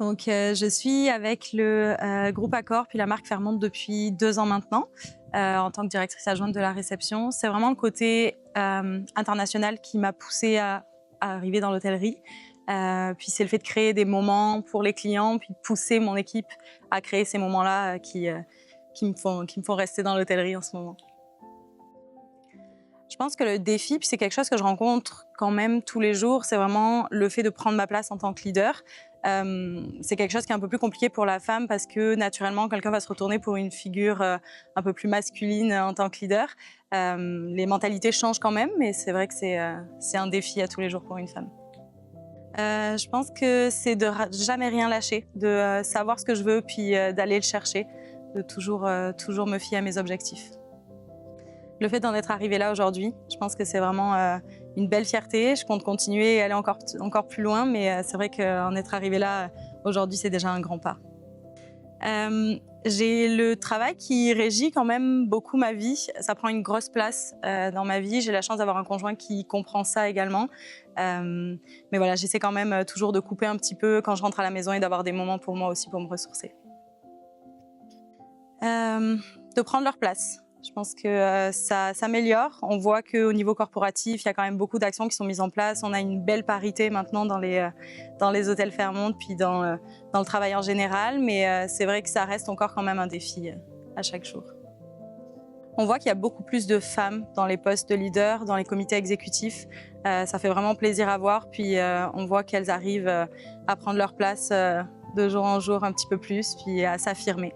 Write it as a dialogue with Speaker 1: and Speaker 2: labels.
Speaker 1: Donc, je suis avec le groupe Accor, puis la marque Fairmont depuis 2 ans maintenant, en tant que directrice adjointe de la réception. C'est vraiment le côté international qui m'a poussée à arriver dans l'hôtellerie. Puis c'est le fait de créer des moments pour les clients, puis de pousser mon équipe à créer ces moments-là qui me font rester dans l'hôtellerie en ce moment. Je pense que le défi, puis c'est quelque chose que je rencontre quand même tous les jours, c'est vraiment le fait de prendre ma place en tant que leader. C'est quelque chose qui est un peu plus compliqué pour la femme parce que naturellement, quelqu'un va se retourner pour une figure un peu plus masculine en tant que leader. Les mentalités changent quand même, mais c'est vrai que c'est un défi à tous les jours pour une femme. Je pense que c'est de jamais rien lâcher, de savoir ce que je veux, puis d'aller le chercher, de toujours me fier à mes objectifs. Le fait d'en être arrivée là aujourd'hui, je pense que c'est vraiment une belle fierté. Je compte continuer et aller encore plus loin, mais c'est vrai qu'en être arrivée là aujourd'hui, c'est déjà un grand pas. J'ai le travail qui régit quand même beaucoup ma vie. Ça prend une grosse place dans ma vie. J'ai la chance d'avoir un conjoint qui comprend ça également. Mais voilà, j'essaie quand même toujours de couper un petit peu quand je rentre à la maison et d'avoir des moments pour moi aussi pour me ressourcer. De prendre leur place. Je pense que ça s'améliore. On voit qu'au niveau corporatif, il y a quand même beaucoup d'actions qui sont mises en place. On a une belle parité maintenant dans les hôtels Fairmont, puis dans le travail en général. Mais c'est vrai que ça reste encore quand même un défi à chaque jour. On voit qu'il y a beaucoup plus de femmes dans les postes de leader, dans les comités exécutifs. Ça fait vraiment plaisir à voir. Puis on voit qu'elles arrivent à prendre leur place de jour en jour un petit peu plus, puis à s'affirmer.